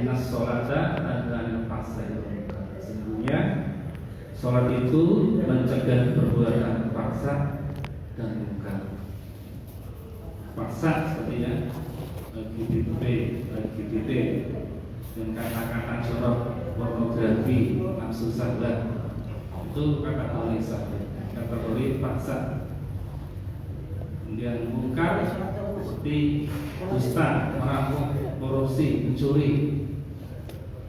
Innas sholata tanha 'anil fahsya'i wal munkar. Sesungguhnya sholat itu mencegah perbuatan paksa dan munkar. Paksa sepertinya LGBT dan kata-kata jorok, pornografi, nafsu syahwat, itu kategori paksa. Kemudian munkar seperti dusta, merampok, korupsi, mencuri,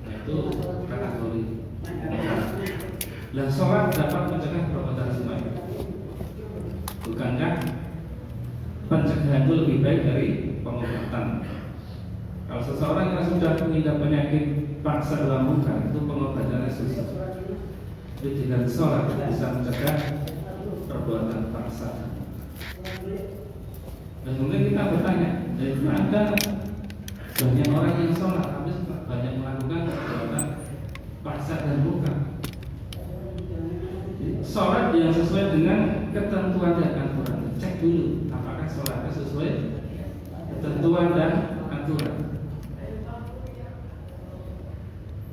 nah itu kategori munkar. Lah sholat dapat mencegah perbuatan semua itu. Bukankah pencegahan itu lebih baik dari pengobatan? Kalau seseorang yang sudah mengidap penyakit paksa dalam munkar, itu pengobatannya susah. Jadi dengan sholat bisa mencegah perbuatan paksa. Dan kemudian kita bertanya, dari mana banyak orang yang sholat tapi banyak melakukan perbuatan paksa dan munkar? Sholat yang sesuai dengan ketentuan dan aturan. Cek dulu apakah sholatnya sesuai ketentuan dan aturan.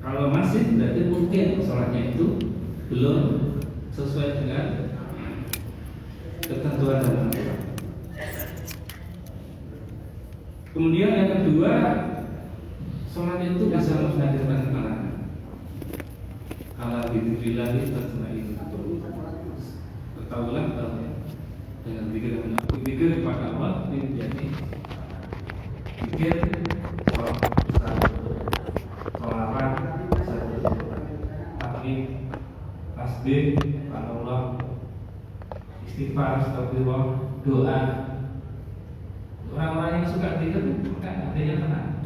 Kalau masih, berarti mungkin sholatnya itu belum sesuai dengan ketentuan dan aturan. Kemudian yang kedua, sholat itu bisa menghadirkan ketenangan. Ala dzikrillahi tatma'innul qulub. Ketahuilah bahwa dengan zikir kepada Allah ini menjadi zikir sholawat, tasbih, Allah, istighfar, astagfirullah, doa. Orang-orang yang suka zikir kan ada yang tenang.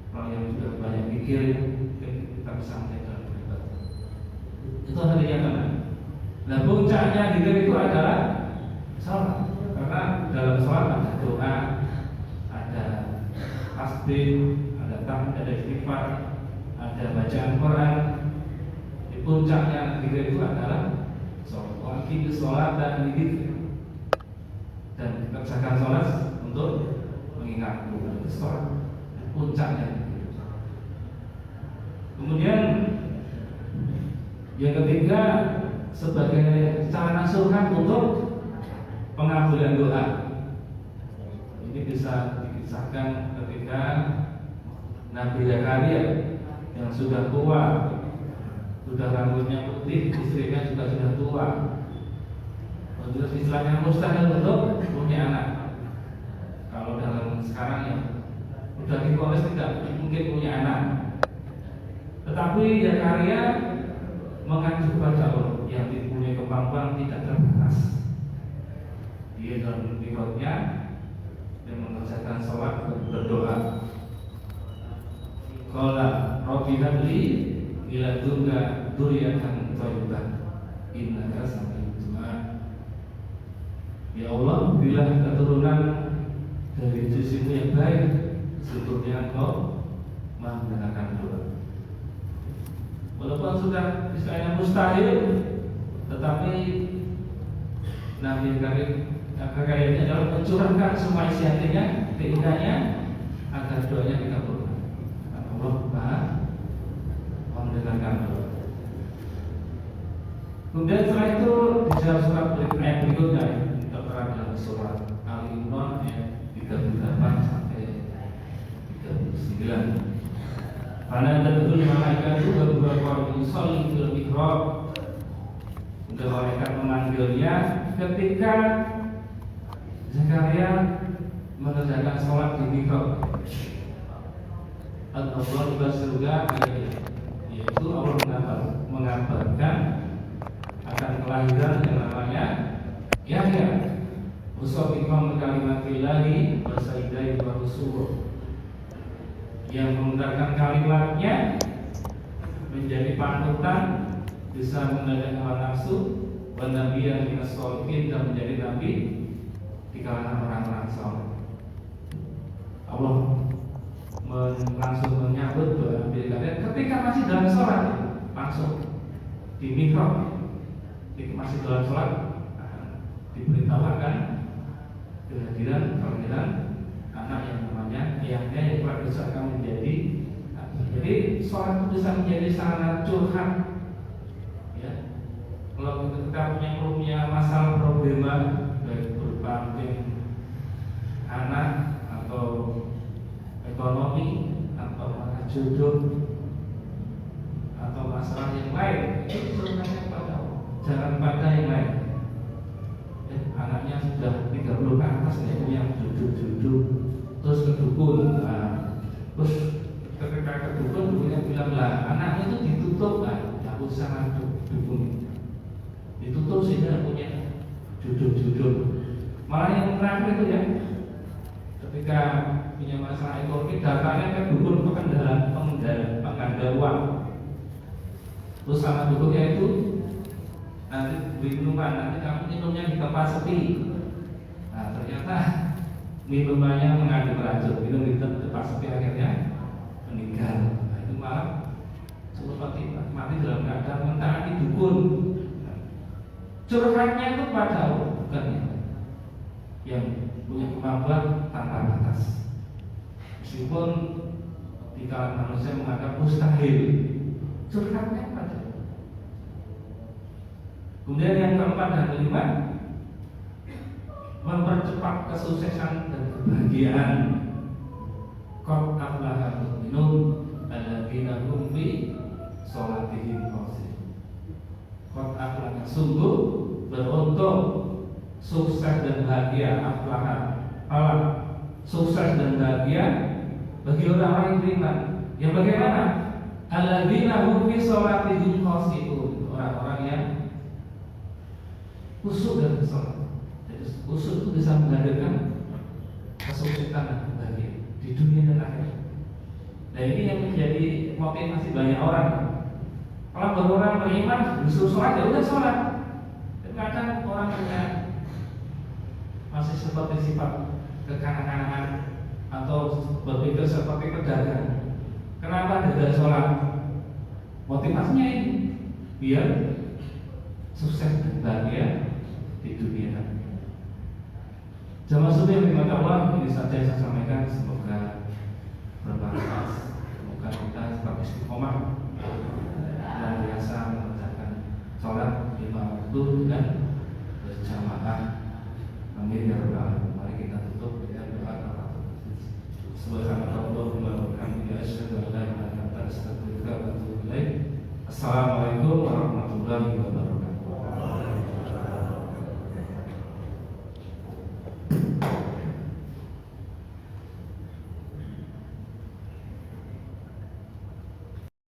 Kalau yang sudah banyak pikir kita santai dalam beribadah. Itu ada yang tenang. Nah, puncaknya zikir itu adalah sholat. Karena dalam sholat ada doa, ada tasbih, ada istighfar, ada bacaan Quran. Di puncaknya zikir itu adalah sholat. Wajib sholat dan zikir. Dan kerjakan sholat untuk mengingat itu sholat. Puncaknya. Kemudian yang ketiga, sebagai sarana surhan untuk pengabulan doa. Ini bisa dikisahkan ketika Nabi Zakaria yang sudah tua, sudah rambutnya putih, istrinya juga sudah tua. Terus istilahnya mustahil untuk punya anak. Kalau dalam sekarang ya sudah diponis tidak mungkin punya anak. Tetapi Zakaria mengacu pada Allah yang mempunyai kemampuan tidak terbatas. Dia dalam mikotnya dan mengerjakan sholat berdoa. Qala Rabbi habli ila dunga dzurriyyatan thayyibah innaka sami'ud du'a. Ya Allah, berilah keturunan dari sisimu yang baik, sesungguhnya Engkau Maha mendengarkan doa. Walaupun sudah istilahnya mustahil, tetapi Nabi Zakaria ini adalah mencurahkan semua isi hatinya, keinginannya agar doanya dikabulkan. Allah Maha mendengarkan doa. Kemudian setelah itu di dalam surat ayat berikutnya kita terang dalam surat Al-Imran ayat 38 sampai 39. Karena betul malaikat itu beberapa yusolli fil mihrab. Udah malaikat memanggilnya ketika Zakaria mengerjakan sholat di mihrab. Allah juga surga, yaitu Allah mengabarkan akan kelahiran yang namanya Yahya. Musafiqan kalimatillahi wa sayyidai wa rusul, yang menggunakan kalimatnya menjadi panutan, bisa mengendalikan hawa nafsu, dan nabi yang minasolihin, dan menjadi nabi di kalangan orang-orang saleh. Allah langsung menyambut doa Nabi Zakaria ketika masih dalam sholat, langsung di mihrab, masih dalam sholat, diberitahukan kehadiran anak yang namanya Yahya yang telah besarkan menjadi sholat itu bisa menjadi sarana curhat. Ya, kalau kita punya masalah problema baik berupa mungkin anak atau ekonomi atau masalah jodoh atau masalah yang lain, itu curhatnya pada Allah, jangan pada yang lain. Anaknya sudah 30 ke atas ya, punya jodoh terus ke dukun, terus ketika ke dukun dukunnya bilang lah anaknya itu ditutup, tidak usah ngadu dukun, ditutup sehingga punya jodoh. Malah yang terakhir itu ya, ketika punya masalah ekonomi datanya ke dukun pengganda uang, terus sama dukunnya itu nanti beli minuman, nanti kamu minumnya di tempat sepi. Nah ternyata minumannya mengandung racun, minum di tempat sepi akhirnya meninggal. Nah itu malah seperti mati dalam keadaan mentaati dukun. Curhatnya itu pada Allah, bukan yang punya kemampuan tanpa batas. Meskipun di kalangan manusia menganggap mustahil, curhatnya pada Allah. Kemudian yang keempat dan kelima, mempercepat kesuksesan dan kebahagiaan. Qad aflaha al-mu'minun alladzina hum fi sholatihim khashi'un. Qad aflaha, sungguh beruntung, sukses dan bahagia, aflaha, sukses dan bahagia bagi orang-orang yang beriman. Yang bagaimana? Alladzina hum fi sholatihim khashi'un, orang-orang yang khusyuk dalam sholat. Jadi khusyuk itu bisa menghadirkan kesuksesan dan kebahagiaan di dunia dan akhirat. Nah ini yang menjadi motivasi banyak orang. Kalau baru orang beriman disuruh sholat, ya udah sholat. Dan kadang orang punya masih seperti sifat kekanak-kanakan atau berpikir seperti pedagang. Kenapa gagal sholat? Motivasinya ini biar sukses dan bahagia di dunia dan akhirat. Jamaah sunnah yang dimata Allah, ini saja yang saya sampaikan, semoga bermanfaat. Semoga kita tetap istiqomah dan biasa mengerjakan sholat 5 waktu dengan berjamaah. Amin ya rabbal alamin. Mari kita tutup dengan doa kafaratul. Subhanallahumma wa bihamdihi asyhadu an la ilaha illa anta astaghfiruka wa atubu ilaik. Assalamualaikum.